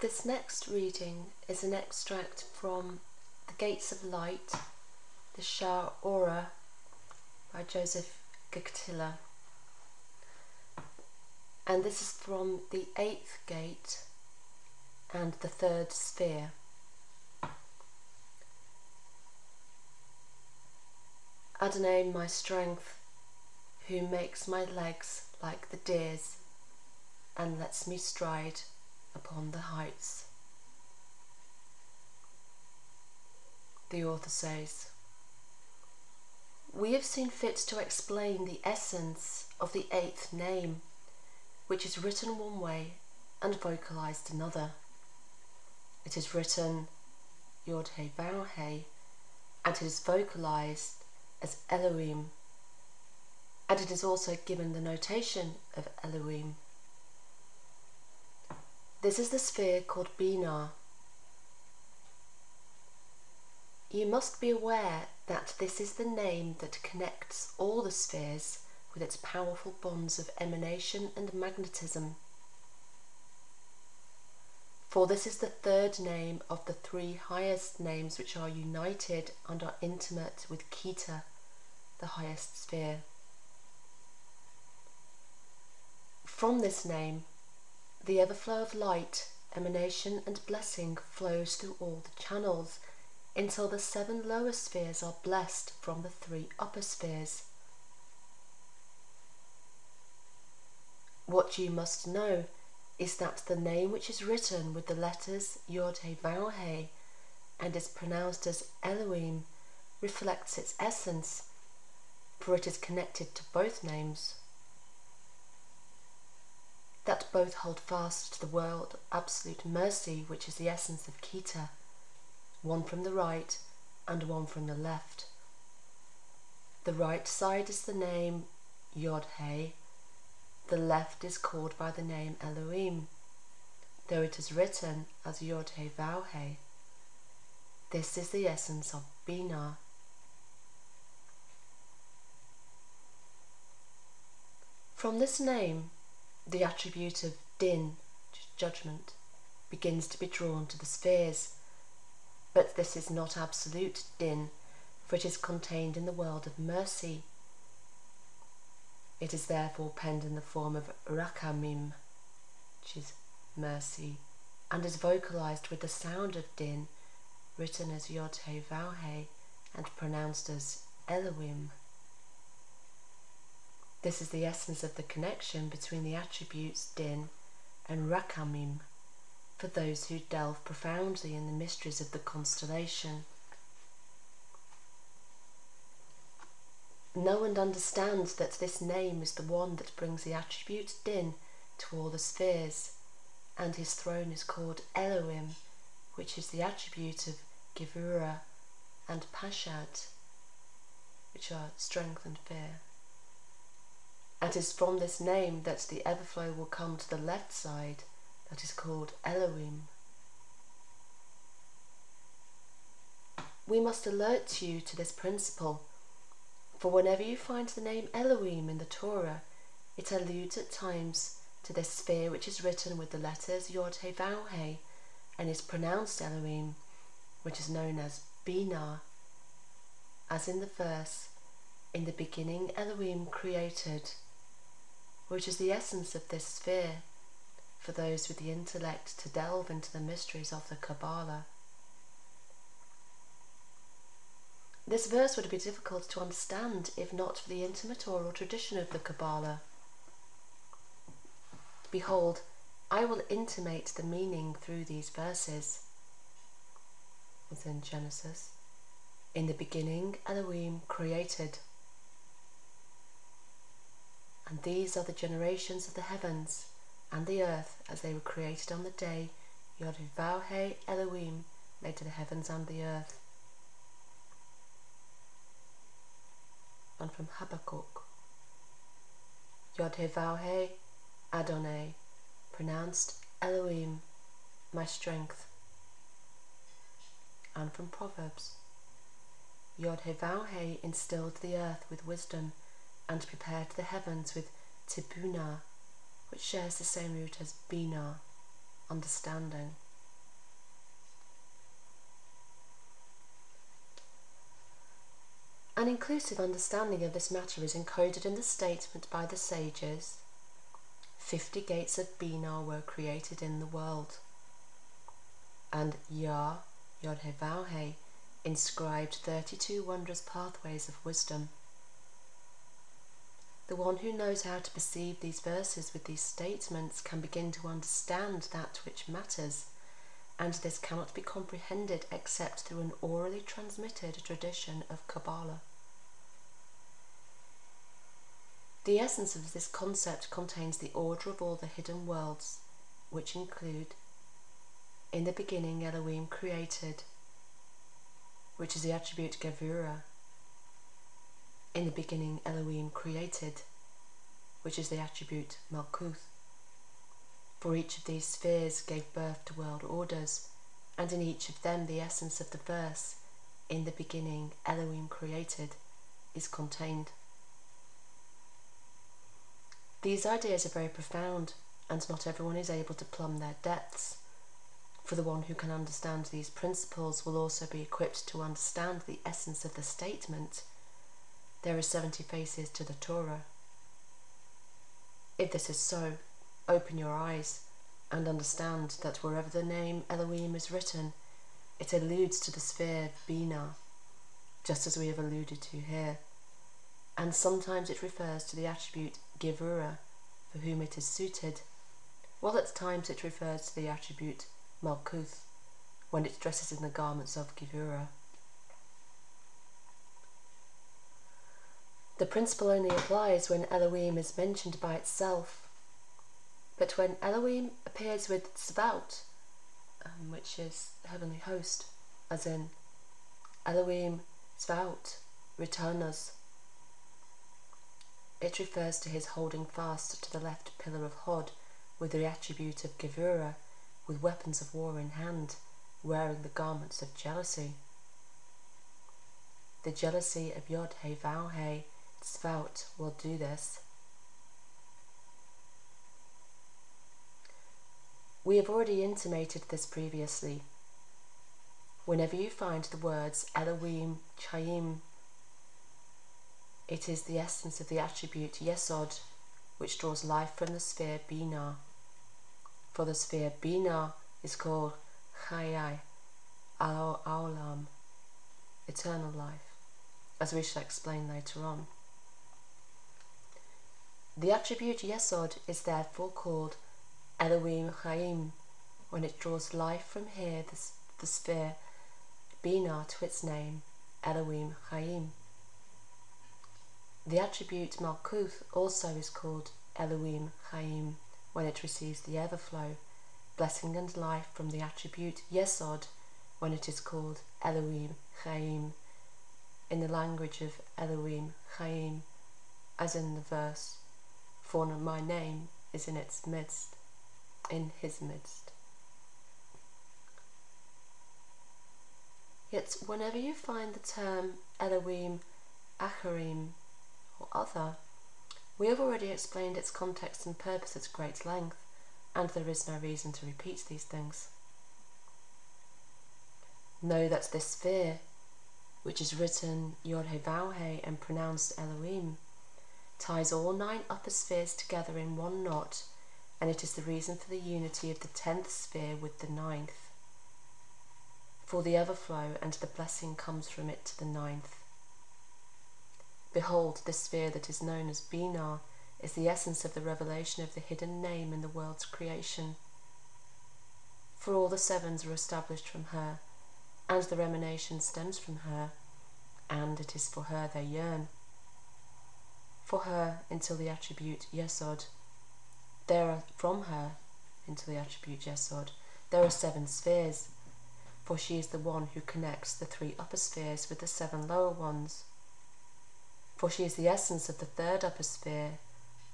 This next reading is an extract from The Gates of Light, the Sha'are Orah by Gikatilla. And this is from the 8th gate and the 3rd sphere. Adonai, my strength, who makes my legs like the deer's and lets me stride upon the heights. The author says, we have seen fit to explain the essence of the 8th name, which is written one way and vocalized another. It is written YHVH and it is vocalized as Elohim, and it is also given the notation of Elohim. This is the sphere called BINaH. You must be aware that this is the name that connects all the spheres with its powerful bonds of emanation and magnetism. For this is the 3rd name of the 3 highest names which are united and are intimate with Keter, the highest sphere. From this name, the overflow of light, emanation and blessing flows through all the channels until the 7 lower spheres are blessed from the 3 upper spheres. What you must know is that the name which is written with the letters YHVH and is pronounced as Elohim reflects its essence, for it is connected to both names. That both hold fast to the world absolute mercy, which is the essence of Keter, one from the right and one from the left. The right side is the name Yod-He, the left is called by the name Elohim, though it is written as YHVH. This is the essence of BINaH. From this name, the attribute of Din, judgment, begins to be drawn to the spheres, but this is not absolute Din, for it is contained in the world of mercy. It is therefore penned in the form of Rakamim, which is mercy, and is vocalized with the sound of Din, written as YHVH and pronounced as Elohim. This is the essence of the connection between the attributes Din and Rakamim for those who delve profoundly in the mysteries of the constellation. Know and understand that this name is the one that brings the attribute Din to all the spheres, and his throne is called Elohim, which is the attribute of Gevurah and Pashad, which are strength and fear. It is from this name that the overflow will come to the left side, that is called Elohim. We must alert you to this principle, for whenever you find the name Elohim in the Torah, it alludes at times to this sphere which is written with the letters YHVH and is pronounced Elohim, which is known as BINaH, as in the verse, in the beginning Elohim created, which is the essence of this sphere for those with the intellect to delve into the mysteries of the Kabbalah. This verse would be difficult to understand if not for the intimate oral tradition of the Kabbalah. Behold, I will intimate the meaning through these verses. It's in Genesis. In the beginning, Elohim created. And these are the generations of the heavens and the earth as they were created on the day YHVH Elohim made the heavens and the earth. And from Habukkuk, YHVH Adonai, pronounced Elohim, my strength. And from Proverbs, YHVH instilled the earth with wisdom and prepared the heavens with Tibunah, which shares the same root as BINaH, understanding. An inclusive understanding of this matter is encoded in the statement by the sages, 50 gates of BINaH were created in the world, and YHVH inscribed 32 wondrous pathways of wisdom. The one who knows how to perceive these verses with these statements can begin to understand that which matters, and this cannot be comprehended except through an orally transmitted tradition of Kabbalah. The essence of this concept contains the order of all the hidden worlds, which include: in the beginning Elohim created, which is the attribute Gevurah. In the beginning Elohim created, which is the attribute Malkuth. For each of these spheres gave birth to world orders, and in each of them the essence of the verse, in the beginning Elohim created, is contained. These ideas are very profound, and not everyone is able to plumb their depths. For the one who can understand these principles will also be equipped to understand the essence of the statement, there are 70 faces to the Torah. If this is so, open your eyes and understand that wherever the name Elohim is written, it alludes to the sphere BINaH, just as we have alluded to here, and sometimes it refers to the attribute Gevurah, for whom it is suited, while at times it refers to the attribute Malkuth, when it dresses in the garments of Gevurah. The principle only applies when Elohim is mentioned by itself, but when Elohim appears with Tzvaot, which is heavenly host, as in Elohim Tzvaot, returners, it refers to his holding fast to the left pillar of Hod with the attribute of Gevurah, with weapons of war in hand, wearing the garments of jealousy. The jealousy of YHVH Tzvaot will do this. We have already intimated this previously. Whenever you find the words Elohim Chaim, it is the essence of the attribute Yesod, which draws life from the sphere BINaH. For the sphere BINaH is called Chayai Olam, eternal life, as we shall explain later on. The attribute Yesod is therefore called Elohim Chaim when it draws life from here, the sphere BINaH, to its name Elohim Chaim. The attribute Malkuth also is called Elohim Chaim when it receives the everflow, blessing and life from the attribute Yesod when it is called Elohim Chaim, in the language of Elohim Chaim, as in the verse, for my name is in its midst, in his midst. Yet whenever you find the term Elohim Acharim, or other, we have already explained its context and purpose at great length, and there is no reason to repeat these things. Know that this sphere, which is written YHVH and pronounced Elohim, ties all 9 upper spheres together in one knot, and it is the reason for the unity of the 10th sphere with the 9th. For the overflow and the blessing comes from it to the 9th. Behold, this sphere that is known as BINaH is the essence of the revelation of the hidden name in the world's creation. For all the 7s are established from her, and their emanation stems from her, and it is for her they yearn. For her until the attribute Yesod, from her into the attribute Yesod, there are 7 spheres, for she is the one who connects the 3 upper spheres with the 7 lower ones. For she is the essence of the 3rd upper sphere,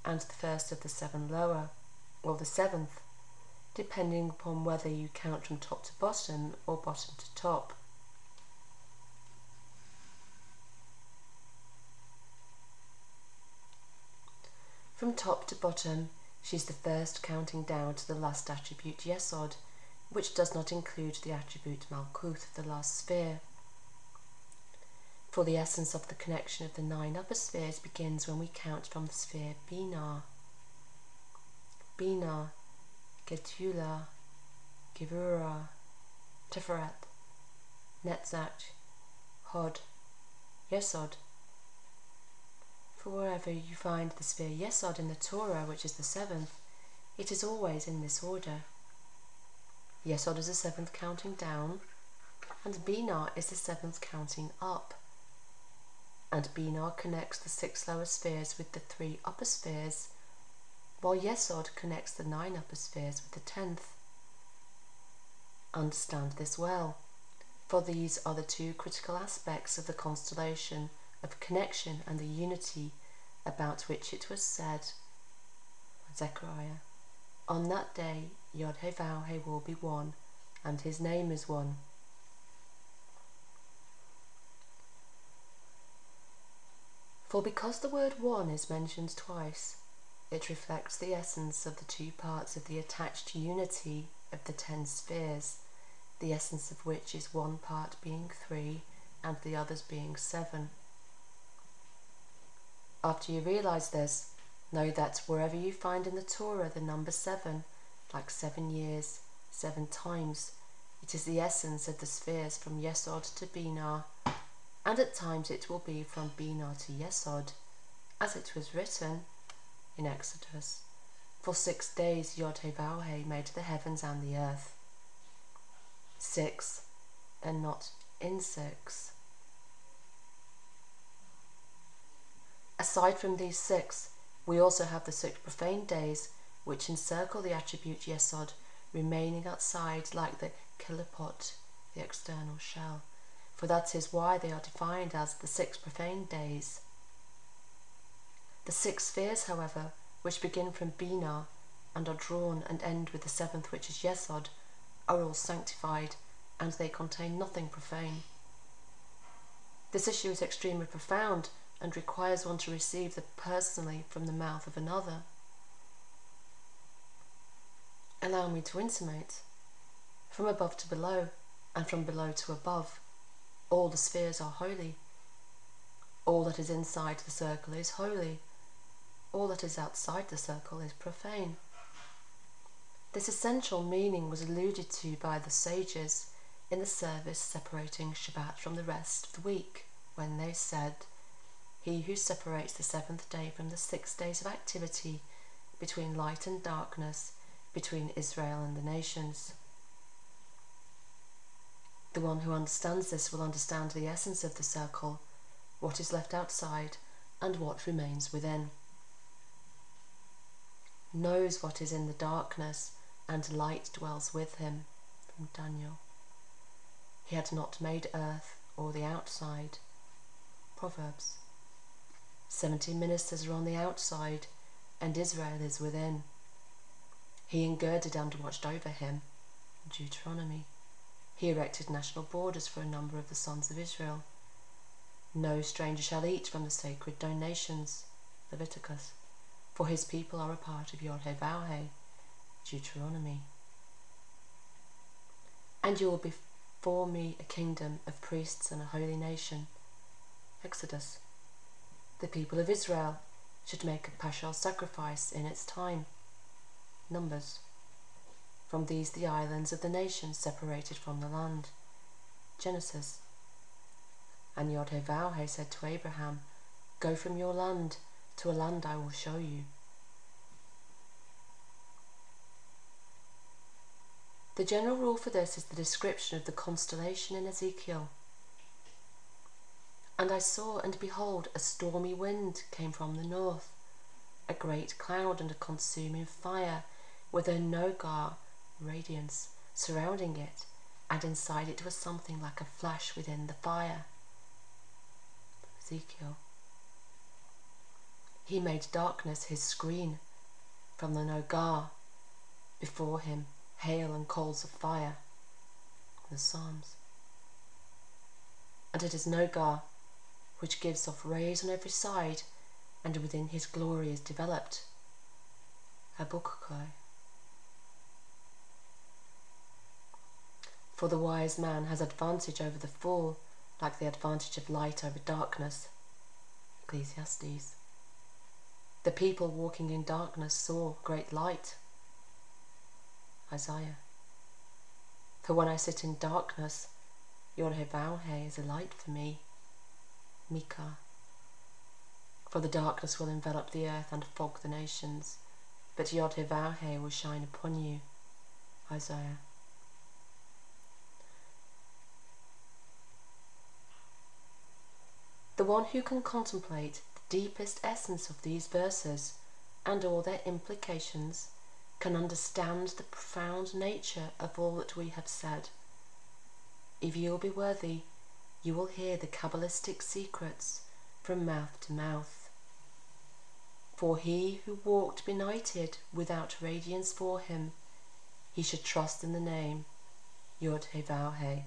and the 1st of the 7 lower, or the 7th, depending upon whether you count from top to bottom or bottom to top. From top to bottom, she is the first, counting down to the last attribute Yesod, which does not include the attribute Malkuth, the last sphere. For the essence of the connection of the 9 upper spheres begins when we count from the sphere BINaH. BINaH, Gikatilla, Orah, Tiferet, Netzach, Hod, Yesod. For wherever you find the sphere Yesod in the Torah, which is the 7th, it is always in this order. Yesod is the 7th counting down, and BINaH is the 7th counting up. And BINaH connects the 6 lower spheres with the 3 upper spheres, while Yesod connects the 9 upper spheres with the 10th. Understand this well, for these are the 2 critical aspects of the constellation of connection and the unity about which it was said, Zechariah, on that day YHVH will be one, and his name is one. For because the word one is mentioned twice, it reflects the essence of the 2 parts of the attached unity of the 10 spheres, the essence of which is one part being 3 and the others being 7. After you realize this, know that wherever you find in the Torah the number 7, like 7 years, 7 times, it is the essence of the spheres from Yesod to BINaH, and at times it will be from BINaH to Yesod, as it was written in Exodus, for 6 days YHVH made the heavens and the earth. 6, and not in 6. Aside from these 6, we also have the 6 profane days, which encircle the attribute Yesod, remaining outside like the kilipot, the external shell, for that is why they are defined as the 6 profane days. The 6 spheres, however, which begin from BINaH and are drawn and end with the 7th, which is Yesod, are all sanctified, and they contain nothing profane. This issue is extremely profound and requires one to receive them personally from the mouth of another. Allow me to intimate, from above to below, and from below to above, all the spheres are holy. All that is inside the circle is holy. All that is outside the circle is profane. This essential meaning was alluded to by the sages in the service separating Shabbat from the rest of the week, when they said, "He who separates the 7th day from the 6 days of activity, between light and darkness, between Israel and the nations." The one who understands this will understand the essence of the circle, what is left outside, and what remains within. Knows what is in the darkness, and light dwells with him. From Daniel. He had not made earth or the outside. Proverbs. 70 ministers are on the outside, and Israel is within. He engirded and watched over him. Deuteronomy. He erected national borders for a number of the sons of Israel. No stranger shall eat from the sacred donations. Leviticus. For his people are a part of YHVH. Deuteronomy. And you will be for me a kingdom of priests and a holy nation. Exodus. The people of Israel should make a paschal sacrifice in its time. Numbers. From these the islands of the nations separated from the land. Genesis. And YHVH said to Abraham, "Go from your land to a land I will show you." The general rule for this is the description of the constellation in Ezekiel. "And I saw, and behold, a stormy wind came from the north, a great cloud and a consuming fire, with a NoGaH, radiance, surrounding it, and inside it was something like a flash within the fire." Ezekiel. He made darkness his screen. From the NoGaH, before him hail and coals of fire. The Psalms. And it is NoGaH which gives off rays on every side, and within his glory is developed. Habukkuk. For the wise man has advantage over the fool, like the advantage of light over darkness. Ecclesiastes. The people walking in darkness saw great light. Isiah. For when I sit in darkness, YHVH is a light for me. Micah. For the darkness will envelop the earth and fog the nations, but YHVH will shine upon you. Isiah. The one who can contemplate the deepest essence of these verses and all their implications can understand the profound nature of all that we have said. If you will be worthy, you will hear the Kabbalistic secrets from mouth to mouth. For he who walked benighted without radiance for him, he should trust in the name YHVH.